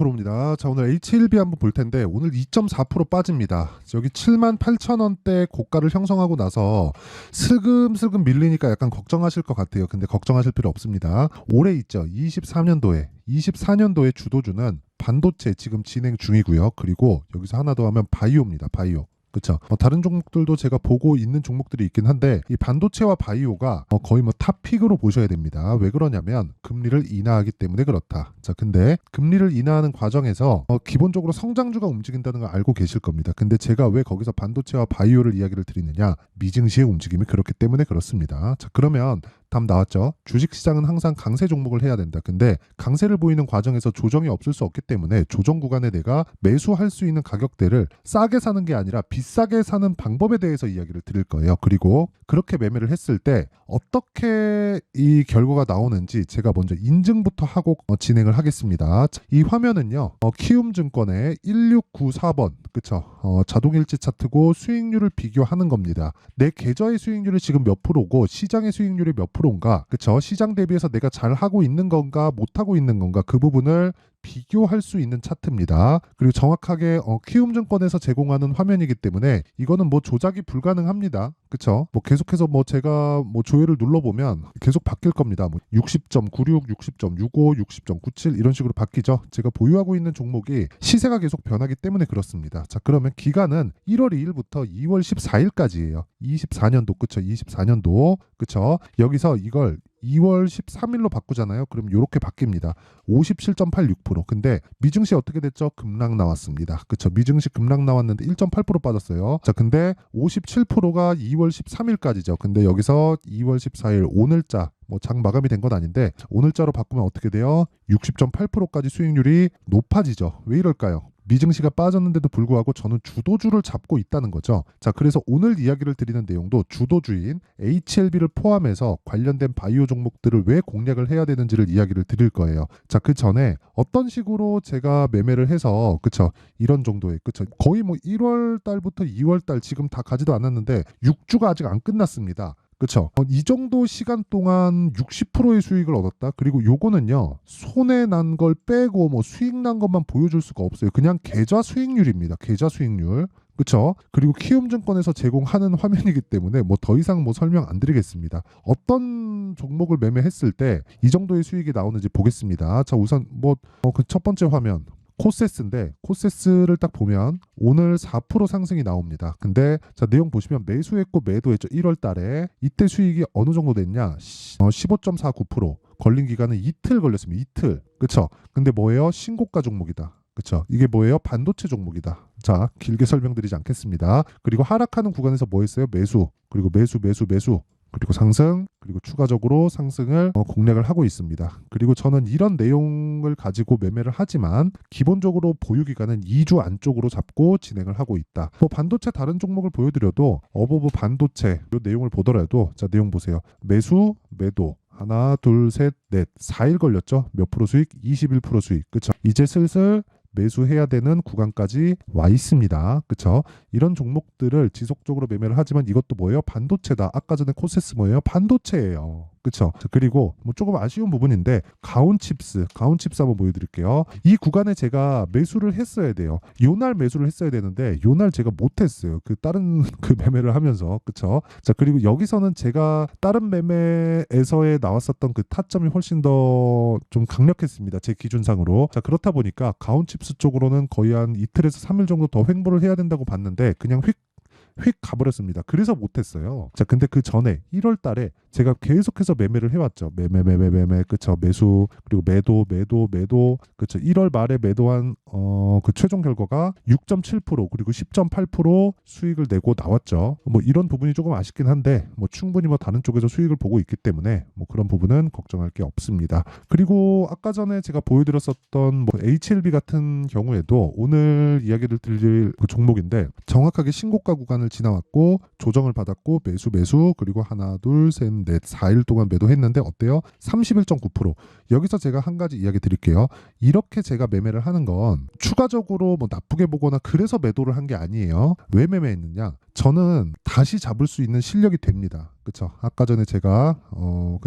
프로입니다. 자, 오늘 H1B 한번 볼 텐데 오늘 2.4% 빠집니다. 여기 78,000원대 고가를 형성하고 나서 슬금슬금 밀리니까 약간 걱정하실 것 같아요. 근데 걱정하실 필요 없습니다. 올해 있죠. 24년도에 주도주는 반도체 지금 진행 중이고요. 그리고 여기서 하나 더 하면 바이오입니다. 바이오. 그렇죠. 다른 종목들도 제가 보고 있는 종목들이 있긴 한데 이 반도체와 바이오가 거의 탑픽으로 보셔야 됩니다. 왜 그러냐면 금리를 인하하기 때문에 그렇다. 자, 근데 금리를 인하하는 과정에서 기본적으로 성장주가 움직인다는 걸 알고 계실 겁니다. 근데 제가 왜 거기서 반도체와 바이오를 이야기를 드리느냐? 미증시의 움직임이 그렇기 때문에 그렇습니다. 자, 그러면 답 나왔죠. 주식시장은 항상 강세 종목을 해야 된다. 근데 강세를 보이는 과정에서 조정이 없을 수 없기 때문에 조정 구간에 내가 매수할 수 있는 가격대를 싸게 사는 게 아니라 비싸게 사는 방법에 대해서 이야기를 드릴 거예요. 그리고 그렇게 매매를 했을 때 어떻게 이 결과가 나오는지 제가 먼저 인증부터 하고 진행을 하겠습니다. 이 화면은요. 키움증권의 1694번 그쵸? 자동일치 차트고 수익률을 비교하는 겁니다. 내 계좌의 수익률이 지금 몇 프로고 시장의 수익률이 몇 프로인가 그쵸? 시장 대비해서 내가 잘 하고 있는 건가 못하고 있는 건가 그 부분을 비교할 수 있는 차트입니다. 그리고 정확하게 키움증권에서 제공하는 화면이기 때문에 이거는 조작이 불가능합니다. 그쵸? 계속해서 제가 조회를 눌러보면 계속 바뀔 겁니다. 60.96, 60.65, 60.97 이런 식으로 바뀌죠. 제가 보유하고 있는 종목이 시세가 계속 변하기 때문에 그렇습니다. 자, 그러면 기간은 1월 2일부터 2월 14일까지예요. 24년도 그쵸? 24년도 그쵸? 여기서 이걸 2월 13일로 바꾸잖아요. 그럼 이렇게 바뀝니다. 57.86%. 근데 미증시 어떻게 됐죠? 급락 나왔습니다. 그쵸? 미증시 급락 나왔는데 1.8% 빠졌어요. 자, 근데 57%가 2월 13일까지죠. 근데 여기서 2월 14일 오늘자 장 마감이 된 건 아닌데 오늘자로 바꾸면 어떻게 돼요? 60.8%까지 수익률이 높아지죠. 왜 이럴까요? 미증시가 빠졌는데도 불구하고 저는 주도주를 잡고 있다는 거죠. 자, 그래서 오늘 이야기를 드리는 내용도 주도주인 HLB를 포함해서 관련된 바이오 종목들을 왜 공략을 해야 되는지를 이야기를 드릴 거예요. 자, 그 전에 어떤 식으로 제가 매매를 해서 그쵸? 이런 정도의 그쵸? 거의 1월 달부터 2월 달 지금 다 가지도 않았는데 6주가 아직 안 끝났습니다. 그렇죠. 이 정도 시간 동안 60%의 수익을 얻었다. 그리고 요거는요. 손해 난 걸 빼고 수익 난 것만 보여줄 수가 없어요. 그냥 계좌 수익률입니다. 계좌 수익률. 그렇죠. 그리고 키움증권에서 제공하는 화면이기 때문에 더 이상 설명 안 드리겠습니다. 어떤 종목을 매매했을 때 이 정도의 수익이 나오는지 보겠습니다. 자, 우선 그 첫 번째 화면. 코세스인데 코세스를 딱 보면 오늘 4% 상승이 나옵니다. 근데 자, 내용 보시면 매수했고 매도했죠. 1월 달에 이때 수익이 어느 정도 됐냐? 15.49%. 걸린 기간은 이틀 걸렸습니다. 이틀. 그쵸? 근데 뭐예요? 신고가 종목이다. 그쵸? 이게 뭐예요? 반도체 종목이다. 자, 길게 설명드리지 않겠습니다. 그리고 하락하는 구간에서 뭐 했어요? 매수. 그리고 매수. 그리고 상승, 그리고 추가적으로 상승을 공략을 하고 있습니다. 그리고 저는 이런 내용을 가지고 매매를 하지만 기본적으로 보유 기간은 2주 안쪽으로 잡고 진행을 하고 있다. 반도체 다른 종목을 보여드려도 어버브 반도체 이 내용을 보더라도 자, 내용 보세요. 매수, 매도. 하나, 둘, 셋, 넷. 4일 걸렸죠? 몇 프로 수익? 21% 수익. 그쵸? 이제 슬슬 매수해야 되는 구간까지 와 있습니다. 그쵸? 이런 종목들을 지속적으로 매매를 하지만 이것도 뭐예요? 반도체다. 아까 전에 코세스 뭐예요? 반도체예요. 그쵸? 그리고 조금 아쉬운 부분인데 가온칩스 한번 보여드릴게요. 이 구간에 제가 매수를 했어야 돼요. 요날 매수를 했어야 되는데 요날 제가 못했어요. 그 다른 그 매매를 하면서 그쵸? 자, 그리고 여기서는 제가 다른 매매에서의 나왔었던 그 타점이 훨씬 더 좀 강력했습니다. 제 기준상으로. 자, 그렇다 보니까 가온칩스 쪽으로는 거의 한 이틀에서 3일 정도 더 횡보를 해야 된다고 봤는데 그냥 휙 가버렸습니다. 그래서 못했어요. 자, 근데 그 전에 1월 달에 제가 계속해서 매매를 해왔죠. 매매, 그쵸? 매수, 그리고 매도, 그쵸? 1월 말에 매도한, 그 최종 결과가 6.7%, 그리고 10.8% 수익을 내고 나왔죠. 이런 부분이 조금 아쉽긴 한데, 충분히 다른 쪽에서 수익을 보고 있기 때문에, 그런 부분은 걱정할 게 없습니다. 그리고 아까 전에 제가 보여드렸었던 HLB 같은 경우에도 오늘 이야기를 드릴 그 종목인데, 정확하게 신고가 구간을 지나왔고, 조정을 받았고, 매수, 그리고 하나, 둘, 셋, 3, 넷, 4일 동안 매도했는데 어때요? 31.9%. 여기서 제가 한 가지 이야기 드릴게요. 이렇게 제가 매매를 하는 건 추가적으로 뭐 나쁘게 보거나 그래서 매도를 한 게 아니에요. 왜 매매했느냐? 저는 다시 잡을 수 있는 실력이 됩니다. 그쵸? 아까 전에 제가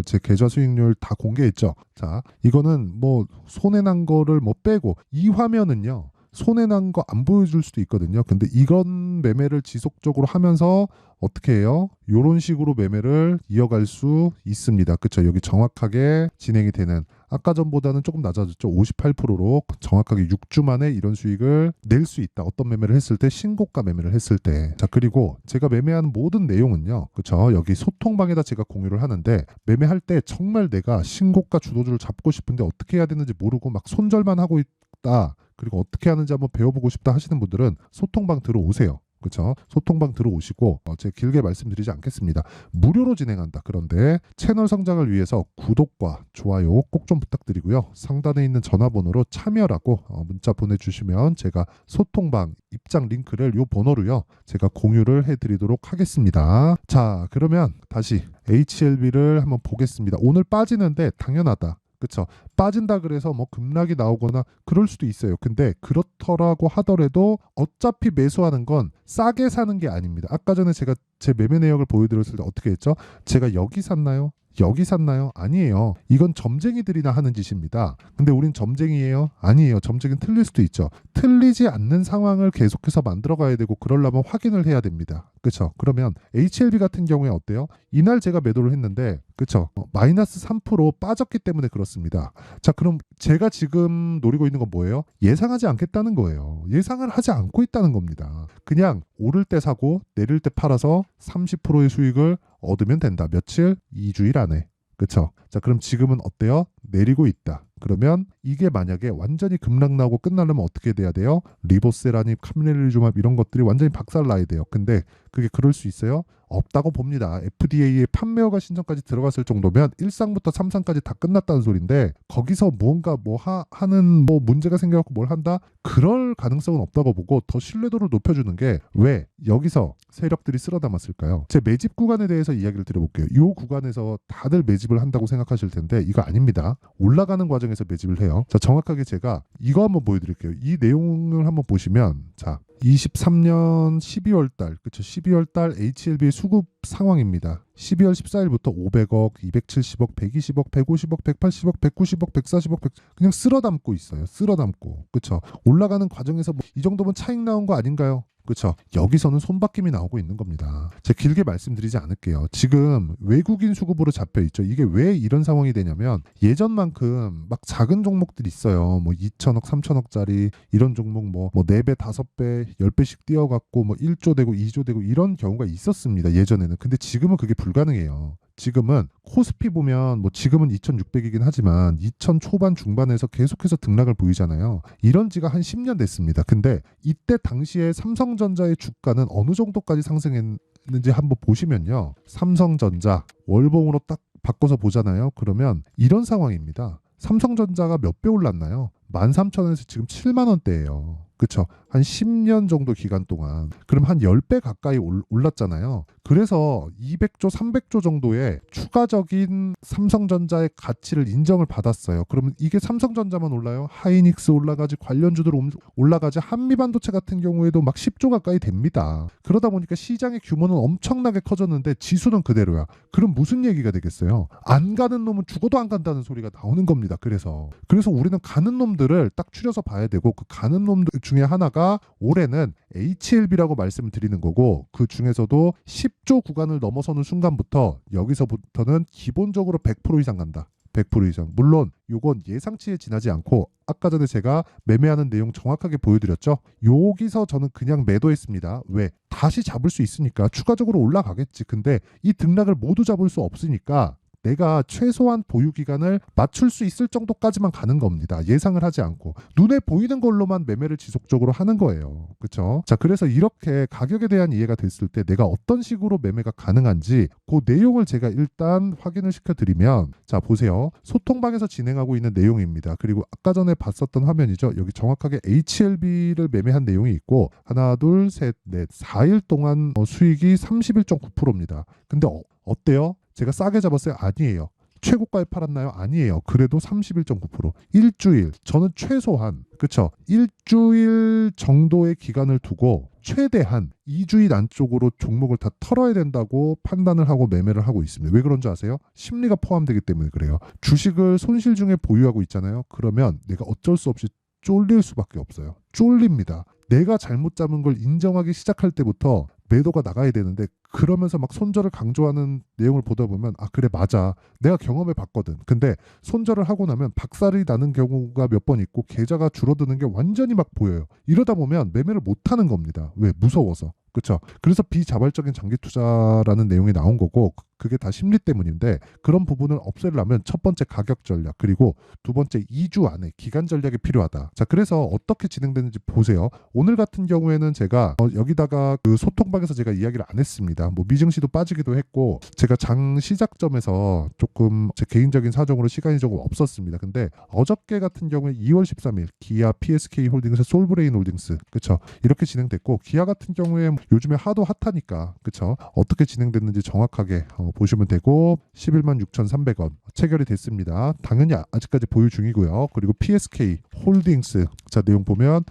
제 계좌 수익률 다 공개했죠. 자, 이거는 뭐 손해 난 거를 뭐 빼고 이 화면은요. 손해 난 거 안 보여줄 수도 있거든요. 근데 이런 매매를 지속적으로 하면서 어떻게 해요? 이런 식으로 매매를 이어갈 수 있습니다. 그쵸? 여기 정확하게 진행이 되는 아까 전보다는 조금 낮아졌죠. 58%로 정확하게 6주 만에 이런 수익을 낼 수 있다. 어떤 매매를 했을 때 신고가 매매를 했을 때. 자, 그리고 제가 매매하는 모든 내용은요. 그쵸? 여기 소통방에다 제가 공유를 하는데 매매할 때 정말 내가 신고가 주도주를 잡고 싶은데 어떻게 해야 되는지 모르고 막 손절만 하고 있다. 그리고 어떻게 하는지 한번 배워보고 싶다 하시는 분들은 소통방 들어오세요. 그렇죠? 소통방 들어오시고 제가 길게 말씀드리지 않겠습니다. 무료로 진행한다. 그런데 채널 성장을 위해서 구독과 좋아요 꼭 좀 부탁드리고요. 상단에 있는 전화번호로 참여라고 문자 보내주시면 제가 소통방 입장 링크를 요 번호로요. 제가 공유를 해드리도록 하겠습니다. 자, 그러면 다시 HLB를 한번 보겠습니다. 오늘 빠지는데 당연하다. 그렇죠. 빠진다 그래서 뭐 급락이 나오거나 그럴 수도 있어요. 근데 그렇더라고 하더라도 어차피 매수하는 건 싸게 사는 게 아닙니다. 아까 전에 제가 제 매매 내역을 보여드렸을 때 어떻게 했죠? 제가 여기 샀나요? 여기 샀나요? 아니에요. 이건 점쟁이들이나 하는 짓입니다. 근데 우린 점쟁이에요? 아니에요. 점쟁이는 틀릴 수도 있죠. 틀리지 않는 상황을 계속해서 만들어 가야 되고 그러려면 확인을 해야 됩니다. 그렇죠? 그러면 HLB 같은 경우에 어때요? 이날 제가 매도를 했는데 그렇죠? 마이너스 3% 빠졌기 때문에 그렇습니다. 자, 그럼 제가 지금 노리고 있는 건 뭐예요? 예상하지 않겠다는 거예요. 예상을 하지 않고 있다는 겁니다. 그냥 오를 때 사고 내릴 때 팔아서 30%의 수익을 얻으면 된다. 며칠? 2주일 안에. 그쵸? 자, 그럼 지금은 어때요? 내리고 있다. 그러면 이게 만약에 완전히 급락 나오고 끝나려면 어떻게 돼야 돼요? 리보세라니 카미렐리주맙 이런 것들이 완전히 박살나야 돼요. 근데 그게 그럴 수 있어요? 없다고 봅니다. FDA에 판매허가 신청까지 들어갔을 정도면 1상부터 3상까지 다 끝났다는 소린데 거기서 무언가 뭐 하는 뭐 문제가 생겨갖고 뭘 한다? 그럴 가능성은 없다고 보고 더 신뢰도를 높여주는 게 왜 여기서 세력들이 쓸어 담았을까요? 제 매집 구간에 대해서 이야기를 드려볼게요. 이 구간에서 다들 매집을 한다고 생각하실 텐데 이거 아닙니다. 올라가는 과정에서 매집을 해요. 자, 정확하게 제가 이거 한번 보여드릴게요. 이 내용을 한번 보시면 자 23년 12월 달, 그쵸? 12월 달 HLB 수급 상황입니다. 12월 14일부터 500억, 270억, 120억, 150억, 180억, 190억, 140억, 그냥 쓸어 담고 있어요. 쓸어 담고. 그쵸? 올라가는 과정에서 뭐 이 정도면 차익 나온 거 아닌가요? 그렇죠. 여기서는 손바뀜이 나오고 있는 겁니다. 제가 길게 말씀드리지 않을게요. 지금 외국인 수급으로 잡혀 있죠. 이게 왜 이런 상황이 되냐면 예전만큼 막 작은 종목들이 있어요. 뭐 2천억, 3천억짜리 이런 종목 뭐 4배, 5배, 10배씩 뛰어갖고 뭐 1조 되고 2조 되고 이런 경우가 있었습니다. 예전에는. 근데 지금은 그게 불가능해요. 지금은 코스피 보면 뭐 지금은 2,600이긴 하지만 2,000 초반 중반에서 계속해서 등락을 보이잖아요. 이런 지가 한 10년 됐습니다. 근데 이때 당시에 삼성전자의 주가는 어느 정도까지 상승했는지 한번 보시면요. 삼성전자 월봉으로 딱 바꿔서 보잖아요. 그러면 이런 상황입니다. 삼성전자가 몇 배 올랐나요? 13,000원에서 지금 7만 원대예요. 그쵸? 한 10년 정도 기간 동안. 그럼 한 10배 가까이 올랐잖아요. 그래서 200조, 300조 정도의 추가적인 삼성전자의 가치를 인정을 받았어요. 그러면 이게 삼성전자만 올라요? 하이닉스 올라가지, 관련주들 올라가지, 한미반도체 같은 경우에도 막 10조 가까이 됩니다. 그러다 보니까 시장의 규모는 엄청나게 커졌는데 지수는 그대로야. 그럼 무슨 얘기가 되겠어요? 안 가는 놈은 죽어도 안 간다는 소리가 나오는 겁니다. 그래서 우리는 가는 놈들을 딱 추려서 봐야 되고 그 가는 놈들 중에 하나가 올해는 HLB라고 말씀을 드리는 거고 그 중에서도 10조 구간을 넘어서는 순간부터 여기서부터는 기본적으로 100% 이상 간다. 100% 이상. 물론 이건 예상치에 지나지 않고 아까 전에 제가 매매하는 내용 정확하게 보여드렸죠. 여기서 저는 그냥 매도했습니다. 왜? 다시 잡을 수 있으니까 추가적으로 올라가겠지. 근데 이 등락을 모두 잡을 수 없으니까 내가 최소한 보유 기간을 맞출 수 있을 정도까지만 가는 겁니다. 예상을 하지 않고 눈에 보이는 걸로만 매매를 지속적으로 하는 거예요. 그렇죠? 자, 그래서 이렇게 가격에 대한 이해가 됐을 때 내가 어떤 식으로 매매가 가능한지 그 내용을 제가 일단 확인을 시켜드리면 자, 보세요. 소통방에서 진행하고 있는 내용입니다. 그리고 아까 전에 봤었던 화면이죠. 여기 정확하게 HLB를 매매한 내용이 있고 하나, 둘, 셋, 넷, 4일 동안 수익이 31.9%입니다. 근데 어때요? 제가 싸게 잡았어요? 아니에요. 최고가에 팔았나요? 아니에요. 그래도 31.9%. 일주일. 저는 최소한 그쵸? 일주일 정도의 기간을 두고 최대한 2주일 안쪽으로 종목을 다 털어야 된다고 판단을 하고 매매를 하고 있습니다. 왜 그런 줄 아세요? 심리가 포함되기 때문에 그래요. 주식을 손실 중에 보유하고 있잖아요. 그러면 내가 어쩔 수 없이 쫄릴 수밖에 없어요. 쫄립니다. 내가 잘못 잡은 걸 인정하기 시작할 때부터 매도가 나가야 되는데 그러면서 막 손절을 강조하는 내용을 보다 보면 아 그래 맞아 내가 경험해 봤거든. 근데 손절을 하고 나면 박살이 나는 경우가 몇 번 있고 계좌가 줄어드는 게 완전히 막 보여요. 이러다 보면 매매를 못 하는 겁니다. 왜? 무서워서. 그렇죠. 그래서 비자발적인 장기 투자라는 내용이 나온 거고 그게 다 심리 때문인데 그런 부분을 없애려면 첫 번째 가격 전략 그리고 두 번째 2주 안에 기간 전략이 필요하다. 자 그래서 어떻게 진행되는지 보세요. 오늘 같은 경우에는 제가 여기다가 그 소통방에서 제가 이야기를 안 했습니다. 뭐 미증시도 빠지기도 했고 제가 장 시작점에서 조금 제 개인적인 사정으로 시간이 조금 없었습니다. 근데 어저께 같은 경우에 2월 13일 기아, PSK 홀딩스, 솔브레인 홀딩스 그쵸 이렇게 진행됐고 기아 같은 경우에 요즘에 하도 핫하니까 그쵸 어떻게 진행됐는지 정확하게 보시면 되고 11만 6,300원 체결이 됐습니다. 당연히 아직까지 보유 중이고요. 그리고 PSK 홀딩스 자 내용 보면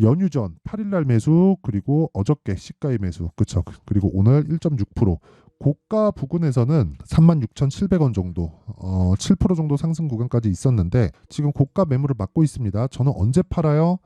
연휴 전 8일날 매수 그리고 어저께 시가의 매수 그쵸 그리고 오늘 1.6% 고가 부근에서는 36,700원 정도 7% 정도 상승 구간까지 있었는데 지금 고가 매물을 막고 있습니다. 저는 언제 팔아요?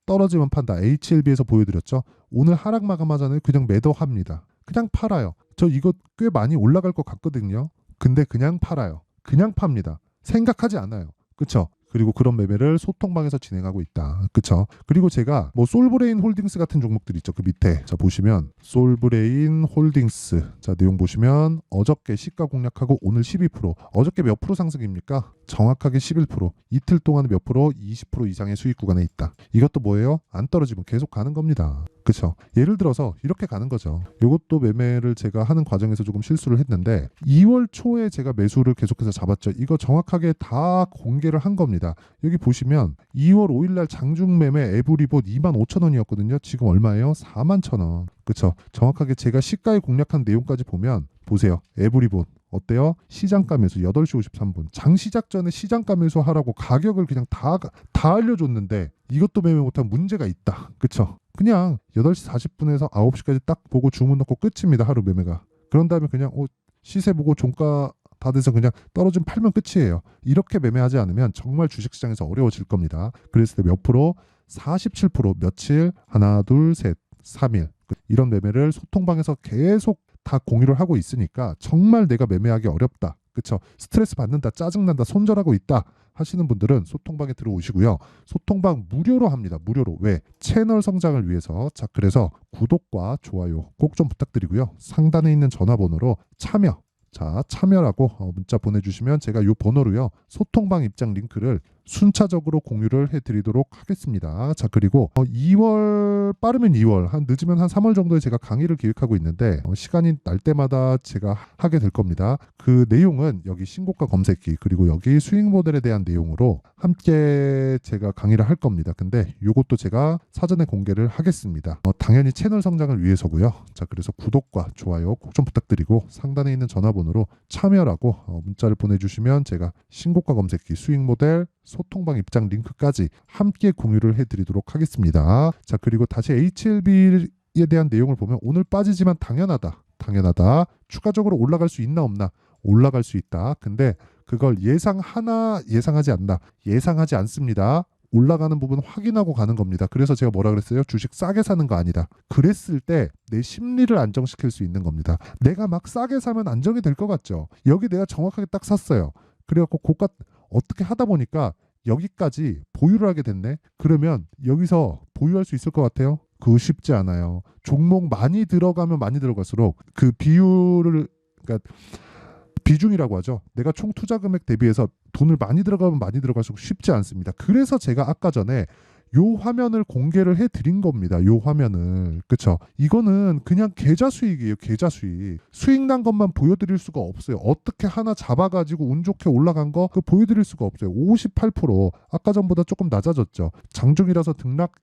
떨어지면 판다. HLB에서 보여드렸죠. 오늘 하락 마감하잖아요. 그냥 매도합니다. 그냥 팔아요. 저 이거 꽤 많이 올라갈 것 같거든요. 근데 그냥 팔아요. 그냥 팝니다. 생각하지 않아요. 그쵸? 그리고 그런 매매를 소통방에서 진행하고 있다. 그쵸? 그리고 제가 뭐 솔브레인 홀딩스 같은 종목들 있죠. 그 밑에 자 보시면 솔브레인 홀딩스 자 내용 보시면 어저께 시가 공략하고 오늘 12% 어저께 몇 프로 상승입니까? 정확하게 11% 이틀 동안 몇 프로? 20% 이상의 수익 구간에 있다. 이것도 뭐예요? 안 떨어지면 계속 가는 겁니다. 그쵸? 예를 들어서 이렇게 가는 거죠. 이것도 매매를 제가 하는 과정에서 조금 실수를 했는데 2월 초에 제가 매수를 계속해서 잡았죠. 이거 정확하게 다 공개를 한 겁니다. 여기 보시면 2월 5일 날 장중 매매 에브리봇 25,000원이었거든요. 지금 얼마예요? 41,000원. 그쵸? 정확하게 제가 시가에 공략한 내용까지 보면 보세요. 에브리봇 어때요? 시장가 매수 8시 53분 장 시작 전에 시장가 매수 하라고 가격을 그냥 다 알려줬는데 이것도 매매 못하면 문제가 있다. 그쵸? 그냥 8시 40분에서 9시까지 딱 보고 주문 넣고 끝입니다. 하루 매매가. 그런 다음에 그냥 시세 보고 종가 다 돼서 그냥 떨어지면 팔면 끝이에요. 이렇게 매매하지 않으면 정말 주식시장에서 어려워질 겁니다. 그랬을 때 몇 프로? 47% 며칠? 하나 둘 셋 3일 이런 매매를 소통방에서 계속 다 공유를 하고 있으니까 정말 내가 매매하기 어렵다. 그쵸? 스트레스 받는다. 짜증난다. 손절하고 있다. 하시는 분들은 소통방에 들어오시고요. 소통방 무료로 합니다. 무료로. 왜? 채널 성장을 위해서. 자, 그래서 구독과 좋아요 꼭 좀 부탁드리고요. 상단에 있는 전화번호로 참여라고 문자 보내주시면 제가 이 번호로요. 소통방 입장 링크를 순차적으로 공유를 해드리도록 하겠습니다. 자 그리고 2월 빠르면 2월 늦으면 한 3월 정도에 제가 강의를 기획하고 있는데 시간이 날 때마다 제가 하게 될 겁니다. 그 내용은 여기 신고가 검색기 그리고 여기 수익 모델에 대한 내용으로 함께 제가 강의를 할 겁니다. 근데 이것도 제가 사전에 공개를 하겠습니다. 당연히 채널 성장을 위해서고요. 자 그래서 구독과 좋아요 꼭 좀 부탁드리고 상단에 있는 전화번호로 참여라고 문자를 보내주시면 제가 신고가 검색기 수익 모델 소통방 입장 링크까지 함께 공유를 해드리도록 하겠습니다. 자 그리고 다시 HLB에 대한 내용을 보면 오늘 빠지지만 당연하다. 추가적으로 올라갈 수 있나 없나? 올라갈 수 있다. 근데 그걸 예상하지 않나? 예상하지 않습니다. 올라가는 부분 확인하고 가는 겁니다. 그래서 제가 뭐라 그랬어요? 주식 싸게 사는 거 아니다. 그랬을 때 내 심리를 안정시킬 수 있는 겁니다. 내가 막 싸게 사면 안정이 될 것 같죠? 여기 내가 정확하게 딱 샀어요. 그래갖고 고가 어떻게 하다 보니까 여기까지 보유를 하게 됐네. 그러면 여기서 보유할 수 있을 것 같아요? 그거 쉽지 않아요. 종목 많이 들어가면 많이 들어갈수록 그 비율을 그러니까 비중이라고 하죠. 내가 총 투자 금액 대비해서 돈을 많이 들어가면 많이 들어갈수록 쉽지 않습니다. 그래서 제가 아까 전에 요 화면을 공개를 해드린 겁니다. 요 화면을. 그쵸? 이거는 그냥 계좌 수익이에요. 계좌 수익. 수익 난 것만 보여드릴 수가 없어요. 어떻게 하나 잡아가지고 운 좋게 올라간 거 그거 보여드릴 수가 없어요. 58% 아까 전보다 조금 낮아졌죠. 장중이라서 등락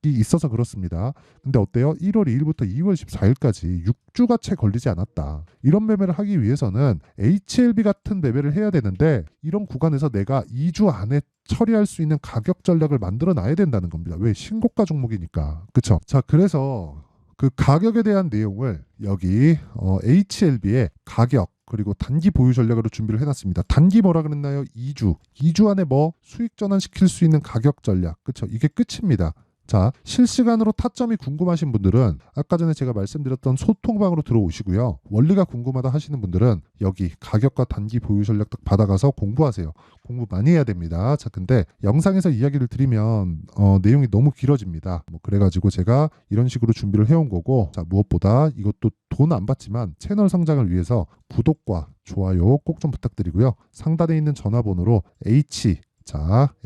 있어서 그렇습니다. 근데 어때요? 1월 2일부터 2월 14일까지 6주가 채 걸리지 않았다. 이런 매매를 하기 위해서는 HLB 같은 매매를 해야 되는데 이런 구간에서 내가 2주 안에 처리할 수 있는 가격 전략을 만들어 놔야 된다는 겁니다. 왜? 신고가 종목이니까. 그쵸? 자, 그래서 그 가격에 대한 내용을 여기 HLB의 가격 그리고 단기 보유 전략으로 준비를 해놨습니다. 단기 뭐라 그랬나요? 2주. 2주 안에 뭐 수익 전환시킬 수 있는 가격 전략. 그쵸? 이게 끝입니다. 자, 실시간으로 타점이 궁금하신 분들은 아까 전에 제가 말씀드렸던 소통방으로 들어오시고요. 원리가 궁금하다 하시는 분들은 여기 가격과 단기 보유 전략 딱 받아가서 공부하세요. 공부 많이 해야 됩니다. 자, 근데 영상에서 이야기를 드리면 내용이 너무 길어집니다. 뭐 그래가지고 제가 이런 식으로 준비를 해온 거고, 자, 무엇보다 이것도 돈 안 받지만 채널 성장을 위해서 구독과 좋아요 꼭 좀 부탁드리고요. 상단에 있는 전화번호로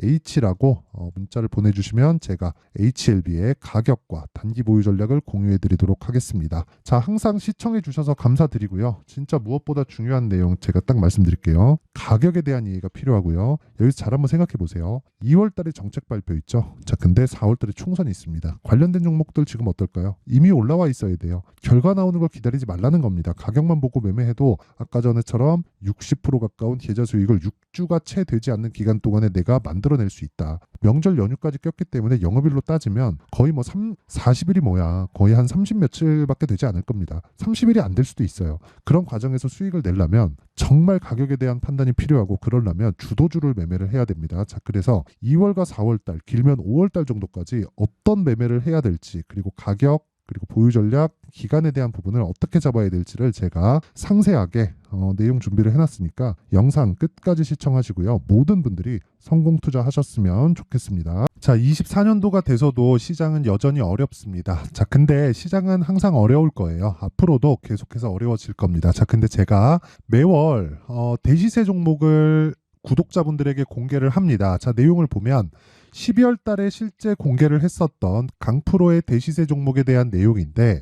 H라고 문자를 보내주시면 제가 HLB의 가격과 단기 보유 전략을 공유해 드리도록 하겠습니다. 자, 항상 시청해 주셔서 감사드리고요. 진짜 무엇보다 중요한 내용 제가 딱 말씀드릴게요. 가격에 대한 이해가 필요하고요. 여기서 잘 한번 생각해 보세요. 2월 달에 정책 발표 있죠. 자, 근데 4월 달에 총선이 있습니다. 관련된 종목들 지금 어떨까요? 이미 올라와 있어야 돼요. 결과 나오는 걸 기다리지 말라는 겁니다. 가격만 보고 매매해도 아까 전에처럼 60% 가까운 계좌 수익을 6주가 채 되지 않는 기간 동안에 내가 만들어낼 수 있다. 명절 연휴까지 꼈기 때문에 영업일로 따지면 거의 뭐 40일이 뭐야. 거의 한 30 며칠밖에 되지 않을 겁니다. 30일이 안 될 수도 있어요. 그런 과정에서 수익을 내려면 정말 가격에 대한 판단이 필요하고 그러려면 주도주를 매매를 해야 됩니다. 자, 그래서 2월과 4월달, 길면 5월달 정도까지 어떤 매매를 해야 될지 그리고 가격 그리고 보유 전략, 기간에 대한 부분을 어떻게 잡아야 될지를 제가 상세하게 내용 준비를 해놨으니까 영상 끝까지 시청하시고요. 모든 분들이 성공 투자하셨으면 좋겠습니다. 자, 24년도가 돼서도 시장은 여전히 어렵습니다. 자, 근데 시장은 항상 어려울 거예요. 앞으로도 계속해서 어려워질 겁니다. 자, 근데 제가 매월 대시세 종목을 구독자분들에게 공개를 합니다. 자, 내용을 보면 12월 달에 실제 공개를 했었던 강프로의 대시세 종목에 대한 내용인데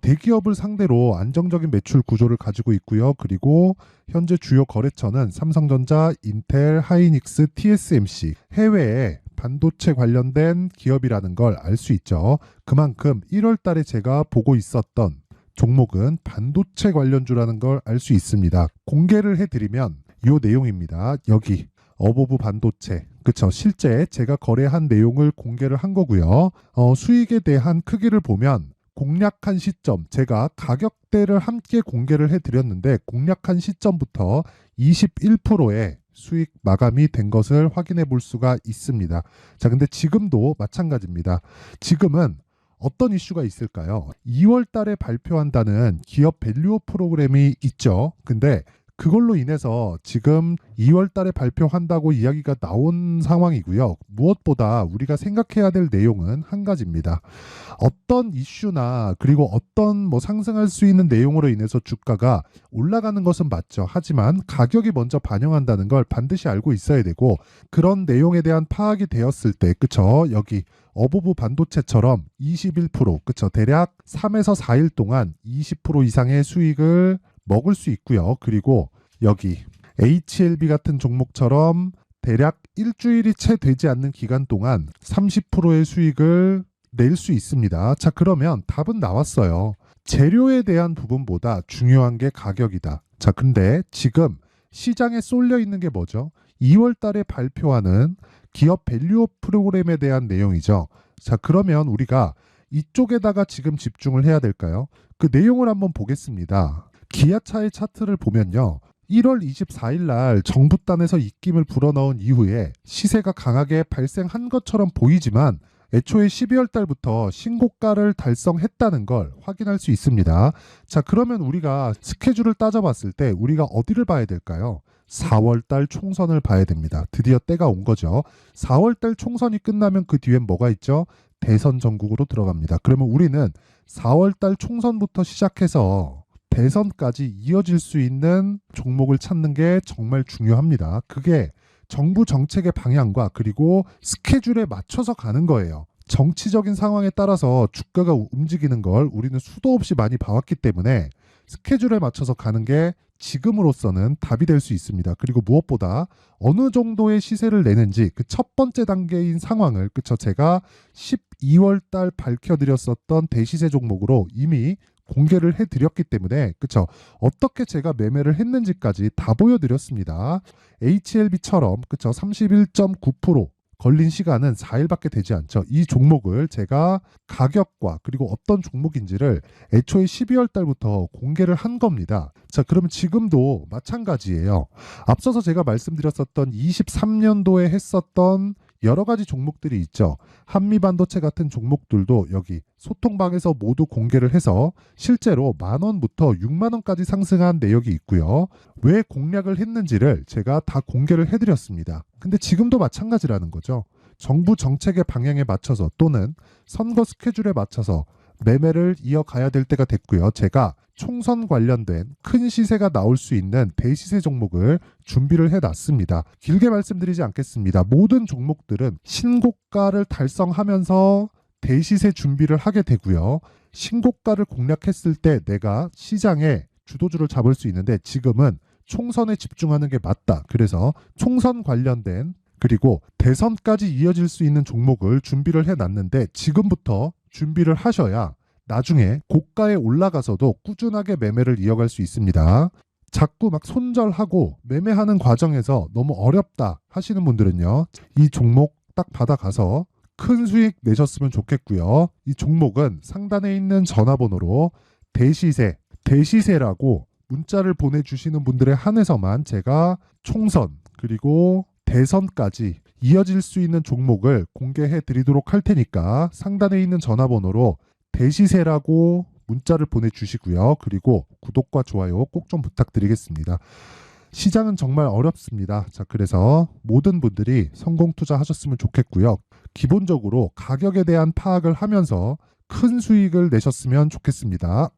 대기업을 상대로 안정적인 매출 구조를 가지고 있고요. 그리고 현재 주요 거래처는 삼성전자, 인텔, 하이닉스, TSMC, 해외에 반도체 관련된 기업이라는 걸 알 수 있죠. 그만큼 1월 달에 제가 보고 있었던 종목은 반도체 관련주라는 걸 알 수 있습니다. 공개를 해드리면 이 내용입니다. 여기 어보브 반도체, 그쵸? 실제 제가 거래한 내용을 공개를 한 거고요. 수익에 대한 크기를 보면 공략한 시점, 제가 가격대를 함께 공개를 해드렸는데 공략한 시점부터 21%의 수익 마감이 된 것을 확인해 볼 수가 있습니다. 자, 근데 지금도 마찬가지입니다. 지금은 어떤 이슈가 있을까요? 2월 달에 발표한다는 기업 밸류업 프로그램이 있죠. 근데 그걸로 인해서 지금 2월 달에 발표한다고 이야기가 나온 상황이고요. 무엇보다 우리가 생각해야 될 내용은 한 가지입니다. 어떤 이슈나 그리고 어떤 뭐 상승할 수 있는 내용으로 인해서 주가가 올라가는 것은 맞죠. 하지만 가격이 먼저 반영한다는 걸 반드시 알고 있어야 되고 그런 내용에 대한 파악이 되었을 때, 그쵸? 여기 어보브 반도체처럼 21%, 그쵸? 대략 3에서 4일 동안 20% 이상의 수익을 먹을 수 있고요. 그리고 여기 HLB 같은 종목처럼 대략 일주일이 채 되지 않는 기간 동안 30%의 수익을 낼 수 있습니다. 자, 그러면 답은 나왔어요. 재료에 대한 부분보다 중요한 게 가격이다. 자, 근데 지금 시장에 쏠려 있는 게 뭐죠? 2월 달에 발표하는 기업 밸류업 프로그램에 대한 내용이죠. 자, 그러면 우리가 이쪽에다가 지금 집중을 해야 될까요? 그 내용을 한번 보겠습니다. 기아차의 차트를 보면요. 1월 24일 날 정부단에서 입김을 불어넣은 이후에 시세가 강하게 발생한 것처럼 보이지만 애초에 12월 달부터 신고가를 달성했다는 걸 확인할 수 있습니다. 자, 그러면 우리가 스케줄을 따져봤을 때 우리가 어디를 봐야 될까요? 4월 달 총선을 봐야 됩니다. 드디어 때가 온 거죠. 4월 달 총선이 끝나면 그 뒤엔 뭐가 있죠? 대선 전국으로 들어갑니다. 그러면 우리는 4월 달 총선부터 시작해서 대선까지 이어질 수 있는 종목을 찾는 게 정말 중요합니다. 그게 정부 정책의 방향과 그리고 스케줄에 맞춰서 가는 거예요. 정치적인 상황에 따라서 주가가 움직이는 걸 우리는 수도 없이 많이 봐왔기 때문에 스케줄에 맞춰서 가는 게 지금으로서는 답이 될 수 있습니다. 그리고 무엇보다 어느 정도의 시세를 내는지 그 첫 번째 단계인 상황을 그쵸 제가 12월 달 밝혀드렸었던 대시세 종목으로 이미 공개를 해드렸기 때문에 그쵸 어떻게 제가 매매를 했는지까지 다 보여드렸습니다. HLB처럼 그쵸 31.9% 걸린 시간은 4일밖에 되지 않죠. 이 종목을 제가 가격과 그리고 어떤 종목인지를 애초에 12월 달부터 공개를 한 겁니다. 자, 그러면 지금도 마찬가지예요. 앞서서 제가 말씀드렸었던 23년도에 했었던 여러 가지 종목들이 있죠. 한미반도체 같은 종목들도 여기 소통방에서 모두 공개를 해서 실제로 10,000원부터 60,000원까지 상승한 내역이 있고요. 왜 공략을 했는지를 제가 다 공개를 해드렸습니다. 근데 지금도 마찬가지라는 거죠. 정부 정책의 방향에 맞춰서 또는 선거 스케줄에 맞춰서 매매를 이어가야 될 때가 됐고요. 제가 총선 관련된 큰 시세가 나올 수 있는 대시세 종목을 준비를 해놨습니다. 길게 말씀드리지 않겠습니다. 모든 종목들은 신고가를 달성하면서 대시세 준비를 하게 되고요. 신고가를 공략했을 때 내가 시장에 주도주를 잡을 수 있는데 지금은 총선에 집중하는 게 맞다. 그래서 총선 관련된 그리고 대선까지 이어질 수 있는 종목을 준비를 해놨는데 지금부터 준비를 하셔야 나중에 고가에 올라가서도 꾸준하게 매매를 이어갈 수 있습니다. 자꾸 막 손절하고 매매하는 과정에서 너무 어렵다 하시는 분들은요. 이 종목 딱 받아가서 큰 수익 내셨으면 좋겠고요. 이 종목은 상단에 있는 전화번호로 대시세라고 문자를 보내주시는 분들에 한해서만 제가 총선 그리고 대선까지 이어질 수 있는 종목을 공개해 드리도록 할 테니까 상단에 있는 전화번호로 대시세라고 문자를 보내주시고요. 그리고 구독과 좋아요 꼭 좀 부탁드리겠습니다. 시장은 정말 어렵습니다. 자, 그래서 모든 분들이 성공 투자하셨으면 좋겠고요. 기본적으로 가격에 대한 파악을 하면서 큰 수익을 내셨으면 좋겠습니다.